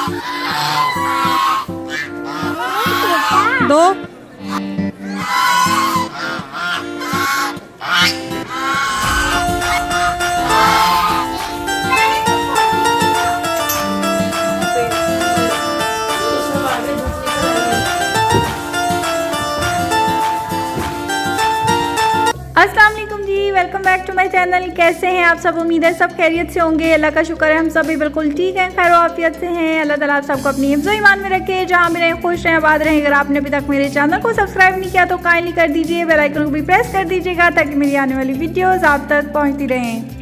दो। अस्सलाम वालेकुम जी, welcome back to my channel. कैसे हैं आप सब? उम्मीद है सब खैरियत से होंगे। अल्लाह का शुक्र है हम सब भी बिल्कुल ठीक हैं, खैर आफियत से हैं। अल्लाह ताला आप सबको अपनी हिफ्ज़ ईमान में रखे, जहाँ भी रहें खुश रहें, आबाद रहें। अगर आपने अभी तक मेरे चैनल को सब्सक्राइब नहीं किया तो काइंडली कर दीजिए, बेल आइकन को भी प्रेस कर दीजिएगा ताकि मेरी आने वाली वीडियोज़ आप तक पहुँचती रहें।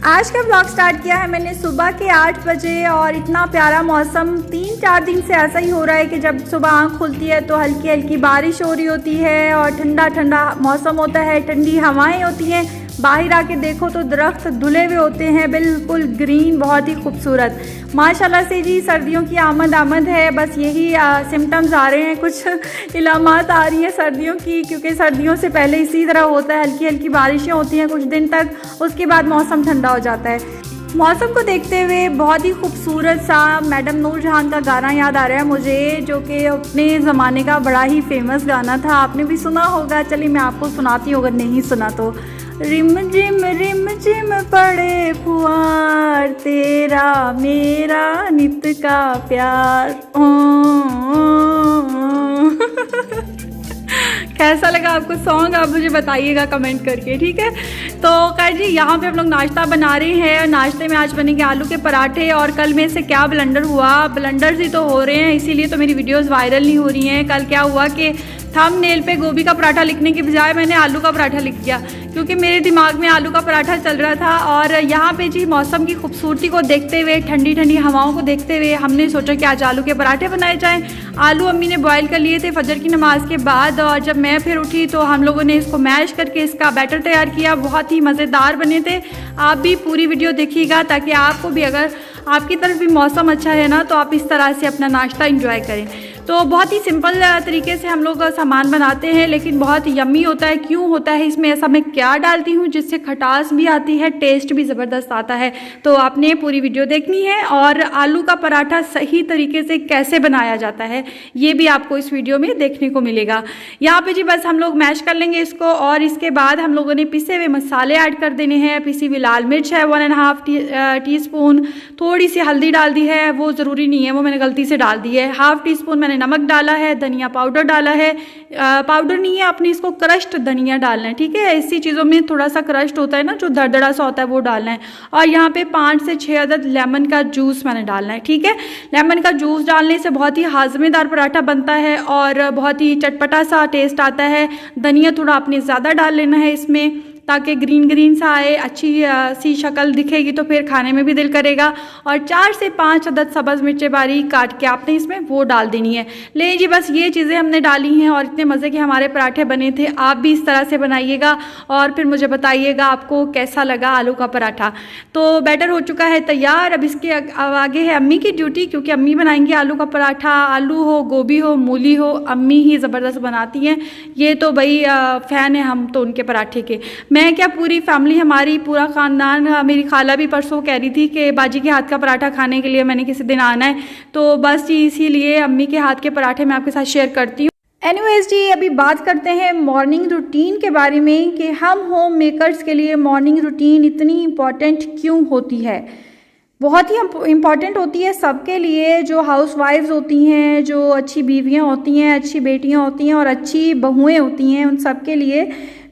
आज का ब्लॉग स्टार्ट किया है मैंने सुबह के 8 बजे और इतना प्यारा मौसम 3-4 दिन से ऐसा ही हो रहा है कि जब सुबह आँख खुलती है तो हल्की हल्की बारिश हो रही होती है और ठंडा ठंडा मौसम होता है, ठंडी हवाएं होती हैं। बाहर आके देखो तो दरख्त धुले हुए होते हैं, बिल्कुल ग्रीन, बहुत ही खूबसूरत। माशाल्लाह से जी सर्दियों की आमद है। बस यही सिम्टम्स आ रहे हैं, कुछ इलामात आ रही हैं सर्दियों की, क्योंकि सर्दियों से पहले इसी तरह होता है, हल्की हल्की बारिशें होती हैं कुछ दिन तक, उसके बाद मौसम ठंडा हो जाता है। मौसम को देखते हुए बहुत ही खूबसूरत सा मैडम नूरजहान का गाना याद आ रहा है मुझे, जो कि अपने ज़माने का बड़ा ही फेमस गाना था। आपने भी सुना होगा, चलिए मैं आपको सुनाती हूँ अगर नहीं सुना तो। रिम झिम पड़े फुआर, तेरा मेरा नित का प्यार। कैसा लगा आपको सॉन्ग? आप मुझे बताइएगा कमेंट करके, ठीक है। तो खैर जी यहाँ पे हम लोग नाश्ता बना रहे हैं। नाश्ते में आज बनेंगे आलू के पराठे। और कल में से क्या ब्लंडर हुआ, ब्लंडर्स ही तो हो रहे हैं, इसीलिए तो मेरी वीडियोस वायरल नहीं हो रही हैं। कल क्या हुआ कि थंबनेल पे गोभी का पराठा लिखने के बजाय मैंने आलू का पराठा लिख दिया, क्योंकि मेरे दिमाग में आलू का पराठा चल रहा था। और यहाँ पे जी मौसम की खूबसूरती को देखते हुए, ठंडी ठंडी हवाओं को देखते हुए हमने सोचा कि आज आलू के पराठे बनाए जाएं। आलू अम्मी ने बॉयल कर लिए थे फजर की नमाज के बाद, और जब मैं फिर उठी तो हम लोगों ने इसको मैश करके इसका बैटर तैयार किया। बहुत ही मज़ेदार बने थे। आप भी पूरी वीडियो देखिएगा ताकि आपको भी, अगर आपकी तरफ भी मौसम अच्छा है ना, तो आप इस तरह से अपना नाश्ता एंजॉय करें। तो बहुत ही सिंपल तरीके से हम लोग सामान बनाते हैं, लेकिन बहुत यम्मी होता है। क्यों होता है, इसमें ऐसा मैं क्या डालती हूँ जिससे खटास भी आती है, टेस्ट भी ज़बरदस्त आता है। तो आपने पूरी वीडियो देखनी है, और आलू का पराठा सही तरीके से कैसे बनाया जाता है ये भी आपको इस वीडियो में देखने को मिलेगा। यहाँ पे जी बस हम लोग मैश कर लेंगे इसको, और इसके बाद हम लोगों ने पिसे हुए मसाले ऐड कर देने हैं। पिसी हुई लाल मिर्च है 1.5 टीस्पून, थोड़ी सी हल्दी डाल दी है, वो ज़रूरी नहीं है, वो मैंने गलती से डाल दी है। 1/2 टीस्पून मैंने नमक डाला है, धनिया पाउडर डाला है, पाउडर नहीं है, आपने इसको क्रश्ड धनिया डालना है, ठीक है। ऐसी चीज़ों में थोड़ा सा क्रश्ड होता है ना, जो दरदरा सा होता है, वो डालना है। और यहाँ पे 5 से 6 अदद लेमन का जूस मैंने डालना है, ठीक है। लेमन का जूस डालने से बहुत ही हाजमेदार पराठा बनता है और बहुत ही चटपटा सा टेस्ट आता है। धनिया थोड़ा आपने ज़्यादा डाल लेना है इसमें, ताकि ग्रीन ग्रीन सा आए, अच्छी सी शक्ल दिखेगी तो फिर खाने में भी दिल करेगा। और 4 से 5 अदद सब्ज़ मिर्चें बारीक काट के आपने इसमें वो डाल देनी है। ले जी बस ये चीज़ें हमने डाली हैं और इतने मज़े के हमारे पराठे बने थे। आप भी इस तरह से बनाइएगा और फिर मुझे बताइएगा आपको कैसा लगा आलू का पराठा। तो बैटर हो चुका है तैयार। अब इसके आगे है अम्मी की ड्यूटी, क्योंकि अम्मी बनाएंगी आलू का पराठा। आलू हो, गोभी हो, मूली हो, अम्मी ही ज़बरदस्त बनाती हैं। ये तो भाई फ़ैन है हम तो उनके पराठे के। मैं क्या, पूरी फैमिली हमारी, पूरा ख़ानदान। मेरी खाला भी परसों कह रही थी कि बाजी के हाथ का पराठा खाने के लिए मैंने किसी दिन आना है, तो बस जी इसीलिए अम्मी के हाथ के पराठे मैं आपके साथ शेयर करती हूँ। एनीवेज जी अभी बात करते हैं मॉर्निंग रूटीन के बारे में, कि हम होम मेकर्स के लिए मॉर्निंग रूटीन इतनी इम्पॉर्टेंट क्यों होती है। बहुत ही इम्पॉर्टेंट होती है सबके लिए, जो हाउस वाइफ्स होती हैं, जो अच्छी बीवियाँ होती हैं, अच्छी बेटियाँ होती हैं और अच्छी बहुएँ होती हैं, उन सब के लिए।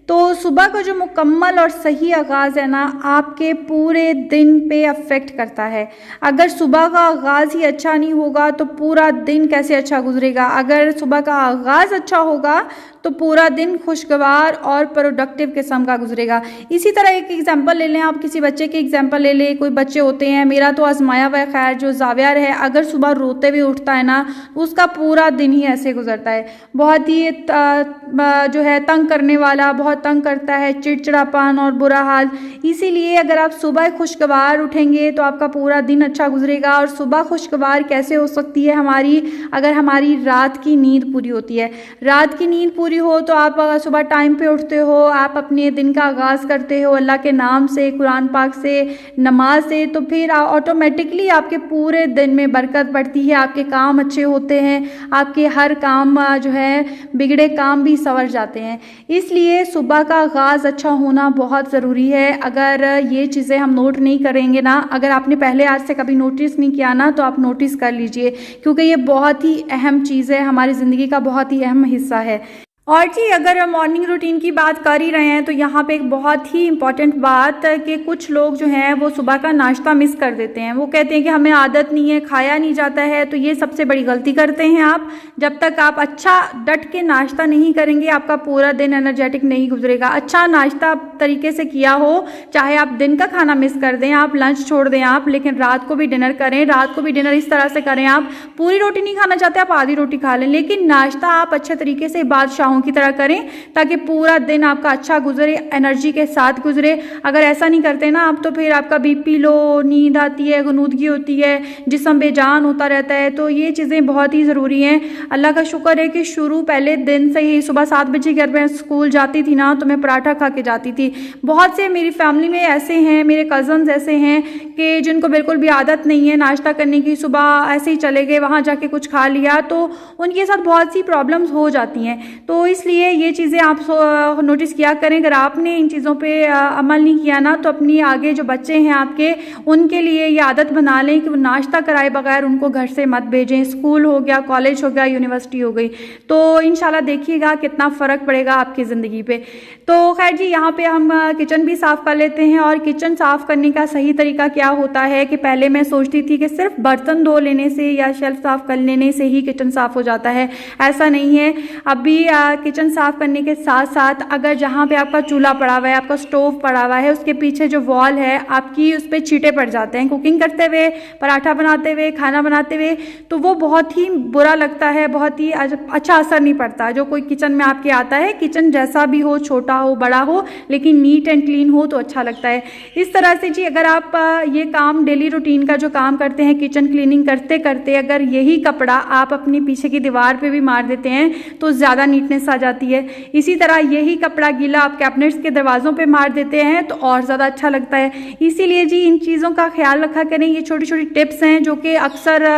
तो सुबह का जो मुकम्मल और सही आगाज़ है ना, आपके पूरे दिन पे अफेक्ट करता है। अगर सुबह का आगाज़ ही अच्छा नहीं होगा तो पूरा दिन कैसे अच्छा गुजरेगा। अगर सुबह का आगाज़ अच्छा होगा तो पूरा दिन खुशगवार और प्रोडक्टिव किस्म का गुजरेगा। इसी तरह एक एग्जांपल ले लें, आप किसी बच्चे की एग्जांपल ले लें। कोई बच्चे होते हैं, मेरा तो आजमाया हुआ है खैर, जो जावियर है, अगर सुबह रोते हुए उठता है ना, उसका पूरा दिन ही ऐसे गुजरता है, बहुत ही जो है तंग करने वाला, बहुत बहुत तंग करता है, चिड़चिड़ापन और बुरा हाल। इसीलिए अगर आप सुबह खुशगवार उठेंगे तो आपका पूरा दिन अच्छा गुजरेगा। और सुबह खुशगवार कैसे हो सकती है हमारी, अगर हमारी रात की नींद पूरी होती है। रात की नींद पूरी हो तो आप सुबह टाइम पे उठते हो, आप अपने दिन का आगाज़ करते हो अल्लाह के नाम से, कुरान पाक से, नमाज से, तो फिर ऑटोमेटिकली आपके पूरे दिन में बरकत बढ़ती है, आपके काम अच्छे होते हैं, आपके हर काम जो है बिगड़े काम भी संवर जाते हैं। इसलिए सुबह का आगाज़ अच्छा होना बहुत ज़रूरी है। अगर ये चीज़ें हम नोट नहीं करेंगे ना, अगर आपने पहले आज से कभी नोटिस नहीं किया ना, तो आप नोटिस कर लीजिए, क्योंकि ये बहुत ही अहम चीज़ है, हमारी ज़िंदगी का बहुत ही अहम हिस्सा है। और जी अगर मॉर्निंग रूटीन की बात कर ही रहे हैं तो यहाँ पे एक बहुत ही इम्पॉर्टेंट बात है कि कुछ लोग जो हैं वो सुबह का नाश्ता मिस कर देते हैं। वो कहते हैं कि हमें आदत नहीं है, खाया नहीं जाता है। तो ये सबसे बड़ी गलती करते हैं आप। जब तक आप अच्छा डट के नाश्ता नहीं करेंगे, आपका पूरा दिन एनर्जेटिक नहीं गुजरेगा। अच्छा नाश्ता तरीके से किया हो, चाहे आप दिन का खाना मिस कर दें, आप लंच छोड़ दें आप, लेकिन रात को भी डिनर करें। रात को भी डिनर इस तरह से करें, आप पूरी रोटी नहीं खाना चाहते, आप आधी रोटी खा लें, लेकिन नाश्ता आप अच्छे तरीके से बादशाह की तरह करें, ताकि पूरा दिन आपका अच्छा गुजरे, एनर्जी के साथ गुजरे। अगर ऐसा नहीं करते ना आप, तो फिर आपका बीपी लो, नींद आती है, गुनूदगी होती है, जिस्म बेजान होता रहता है। तो ये चीज़ें बहुत ही ज़रूरी हैं। अल्लाह का शुक्र है कि शुरू पहले दिन से ही सुबह 7 बजे घर में स्कूल जाती थी ना, तो मैं पराठा खा के जाती थी। बहुत से मेरी फैमिली में ऐसे हैं, मेरे कज़न्स ऐसे हैं कि जिनको बिल्कुल भी आदत नहीं है नाश्ता करने की, सुबह ऐसे ही चले गए, वहाँ जाके कुछ खा लिया, तो उनके साथ बहुत सी प्रॉब्लम्स हो जाती हैं। तो इसलिए ये चीज़ें आप नोटिस किया करें। अगर आपने इन चीज़ों पे अमल नहीं किया ना, तो अपनी आगे जो बच्चे हैं आपके, उनके लिए ये आदत बना लें कि वो नाश्ता कराए बगैर उनको घर से मत भेजें। स्कूल हो गया, कॉलेज हो गया, यूनिवर्सिटी हो गई, तो इंशाल्लाह देखिएगा कितना फ़र्क पड़ेगा आपकी ज़िंदगी पे। तो खैर जी, यहाँ पे हम किचन भी साफ़ कर लेते हैं। और किचन साफ़ करने का सही तरीका क्या होता है कि पहले मैं सोचती थी कि सिर्फ बर्तन धो लेने से या शेल्फ साफ़ कर लेने से ही किचन साफ़ हो जाता है। ऐसा नहीं है। अभी किचन साफ़ करने के साथ साथ अगर जहाँ पे आपका चूल्हा पड़ा हुआ है, आपका स्टोव पड़ा हुआ है, उसके पीछे जो वॉल है आपकी, उस पर छींटे पड़ जाते हैं कुकिंग करते हुए, पराठा बनाते हुए, खाना बनाते हुए, तो वो बहुत ही बुरा लगता है, बहुत ही अच्छा असर नहीं पड़ता। जो कोई किचन में आपके आता है, किचन जैसा भी हो, छोटा हो बड़ा हो, लेकिन नीट एंड क्लीन हो तो अच्छा लगता है। इस तरह से जी अगर आप ये काम डेली रूटीन का जो काम करते हैं, किचन क्लीनिंग करते करते अगर यही कपड़ा आप अपनी पीछे की दीवार पे भी मार देते हैं तो ज़्यादा नीटनेस आ जाती है। इसी तरह यही कपड़ा गीला आप कैबिनेट्स के दरवाज़ों पे मार देते हैं तो और ज़्यादा अच्छा लगता है। इसीलिए जी इन चीज़ों का ख्याल रखा करें। ये छोटी छोटी टिप्स हैं जो कि अक्सर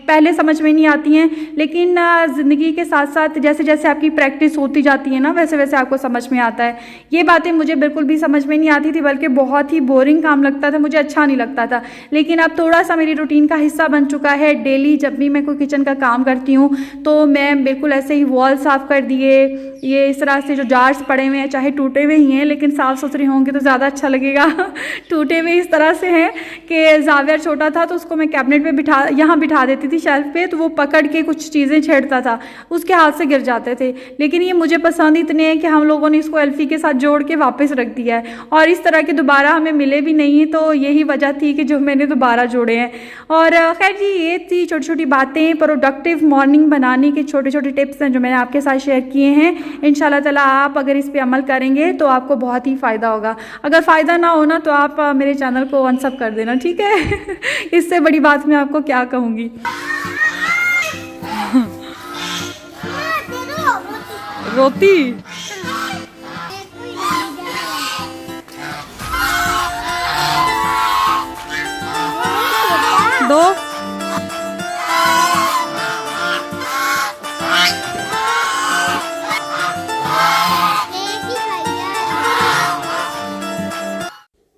पहले समझ में नहीं आती हैं, लेकिन ज़िंदगी के साथ साथ जैसे जैसे आपकी प्रैक्टिस होती जाती है ना, वैसे वैसे आपको समझ में आता है। ये बातें मुझे बिल्कुल भी समझ में नहीं आती थी, बल्कि बहुत ही बोरिंग काम लगता था, मुझे अच्छा नहीं लगता था। लेकिन अब थोड़ा सा मेरी रूटीन का हिस्सा बन चुका है। डेली जब भी मैं कोई किचन का काम करती हूँ तो मैं बिल्कुल ऐसे ही वॉल साफ़ कर दिए, ये इस तरह से जो जार्स पड़े हुए हैं, चाहे टूटे हुए ही हैं लेकिन साफ़ सुथरे होंगे तो ज़्यादा अच्छा लगेगा। टूटे हुए इस तरह से हैं कि जावियर छोटा था तो उसको मैं कैबिनेट पे यहाँ बिठा देती थी शेल्फ पे, तो वो पकड़ के कुछ चीज़ें छेड़ता था, उसके हाथ से गिर जाते थे। लेकिन ये मुझे पसंद इतने हैं कि हम लोगों ने इसको एल्फी के साथ जोड़ के वापस रख दिया है, और इस तरह के दोबारा हमें मिले भी नहीं, तो यही वजह थी कि जो मैंने दोबारा जोड़े हैं। और खैर जी, ये थी छोटी छोटी बातें, प्रोडक्टिव मॉर्निंग बनाने के छोटे छोटे टिप्स हैं जो मैंने आपके साथ शेयर किए हैं। इंशाल्लाह ताला आप अगर इस पे अमल करेंगे तो आपको बहुत ही फ़ायदा होगा। अगर फ़ायदा ना हो ना तो आप मेरे चैनल को अनसब कर देना, ठीक है। इससे बड़ी बात मैं आपको क्या कहूँगी। रोती दो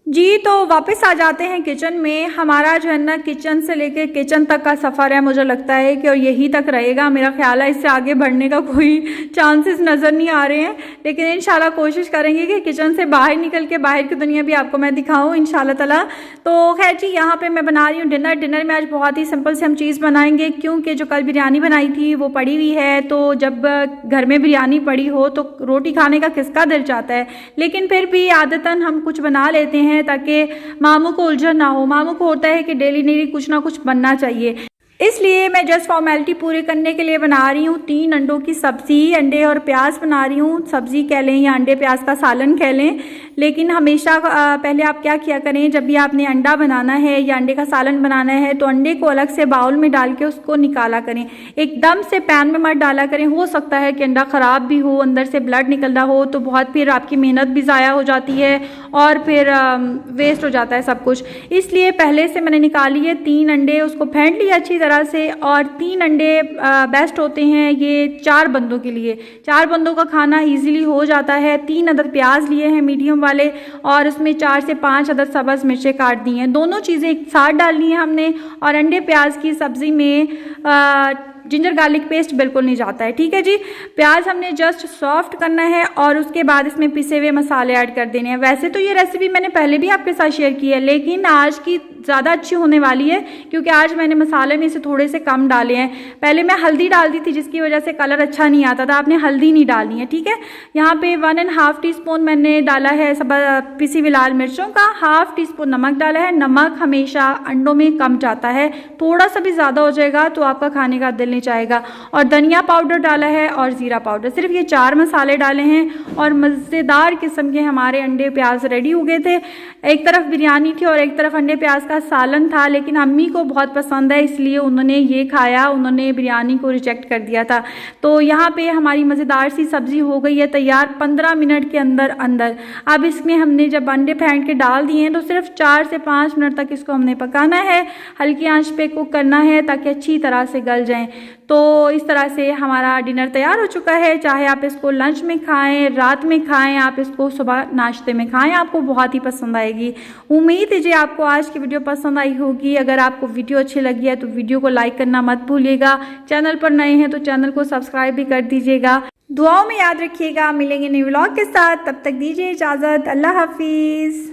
जी। तो वापस आ जाते हैं किचन में। हमारा जो है ना किचन से लेके किचन तक का सफ़र है, मुझे लगता है कि और यही तक रहेगा। मेरा ख्याल है इससे आगे बढ़ने का कोई चांसेस नज़र नहीं आ रहे हैं, लेकिन इंशाल्लाह कोशिश करेंगे कि किचन से बाहर निकल के बाहर की दुनिया भी आपको मैं दिखाऊं इंशाल्लाह ताला। तो खैर जी, यहाँ पे मैं बना रही हूँ डिनर। डिनर में आज बहुत ही सिंपल से हम चीज़ बनाएंगे, क्योंकि जो कल बिरयानी बनाई थी वो पड़ी हुई है। तो जब घर में बिरयानी पड़ी हो तो रोटी खाने का किसका दिल चाहता है, लेकिन फिर भी आदतन हम कुछ बना लेते हैं ताकि मामू को उलझन ना हो। मामू को होता है कि डेली डेली कुछ ना कुछ बनना चाहिए। इसलिए मैं जस्ट फॉर्मेलिटी पूरी करने के लिए बना रही हूँ 3 अंडों की सब्ज़ी। अंडे और प्याज बना रही हूँ, सब्ज़ी कह लें या अंडे प्याज का सालन कह लें। लेकिन हमेशा पहले आप क्या किया करें, जब भी आपने अंडा बनाना है या अंडे का सालन बनाना है तो अंडे को अलग से बाउल में डाल के उसको निकाला करें, एकदम से पैन में मत डाला करें। हो सकता है कि अंडा ख़राब भी हो, अंदर से ब्लड निकल रहा हो, तो बहुत फिर आपकी मेहनत भी ज़ाया हो जाती है और फिर वेस्ट हो जाता है सब कुछ। इसलिए पहले से मैंने निकाली है 3 अंडे, उसको फेंट लिया अच्छी तरह से। और 3 अंडे बेस्ट होते हैं ये 4 बंदों के लिए। 4 बंदों का खाना इजीली हो जाता है। 3 अदद प्याज लिए हैं मीडियम वाले और उसमें 4 से 5 अदद सब्ज़ मिर्चें काट दी हैं। दोनों चीज़ें एक साथ डालनी है हमने। और अंडे प्याज की सब्ज़ी में जिंजर गार्लिक पेस्ट बिल्कुल नहीं जाता है, ठीक है जी। प्याज हमने जस्ट सॉफ्ट करना है और उसके बाद इसमें पिसे हुए मसाले ऐड कर देने हैं। वैसे तो ये रेसिपी मैंने पहले भी आपके साथ शेयर की है, लेकिन आज की ज़्यादा अच्छी होने वाली है क्योंकि आज मैंने मसाले में से थोड़े से कम डाले हैं। पहले मैं हल्दी डालती थी जिसकी वजह से कलर अच्छा नहीं आता था, आपने हल्दी नहीं डालनी है, ठीक है। यहाँ पे 1.5 टीस्पून मैंने डाला है सब पिसी हुई लाल मिर्चों का, 1/2 टीस्पून नमक डाला है। नमक हमेशा अंडों में कम जाता है, थोड़ा सा भी ज़्यादा हो जाएगा तो आपका खाने का दिल नहीं चाहेगा। और धनिया पाउडर डाला है और ज़ीरा पाउडर, सिर्फ ये 4 मसाले डाले हैं और मज़ेदार किस्म के हमारे अंडे प्याज रेडी हो गए थे। एक तरफ बिरयानी थी और एक तरफ अंडे प्याज का सालन था, लेकिन अम्मी को बहुत पसंद है इसलिए उन्होंने ये खाया, उन्होंने बिरयानी को रिजेक्ट कर दिया था। तो यहाँ पे हमारी मज़ेदार सी सब्ज़ी हो गई है तैयार 15 मिनट के अंदर अंदर। अब इसमें हमने जब अंडे फेंट के डाल दिए हैं तो सिर्फ 4 से 5 मिनट तक इसको हमने पकाना है, हल्की आंच पे कुक करना है ताकि अच्छी तरह से गल जाएं। तो इस तरह से हमारा डिनर तैयार हो चुका है। चाहे आप इसको लंच में खाएं, रात में खाएं, आप इसको सुबह नाश्ते में खाएं, आपको बहुत ही पसंद आएगी। उम्मीद है जी आपको आज की वीडियो पसंद आई होगी। अगर आपको वीडियो अच्छी लगी है तो वीडियो को लाइक करना मत भूलिएगा। चैनल पर नए हैं तो चैनल को सब्सक्राइब भी कर दीजिएगा। दुआओं में याद रखिएगा। मिलेंगे नए व्लॉग के साथ, तब तक दीजिए इजाज़त। अल्लाह हाफिज़।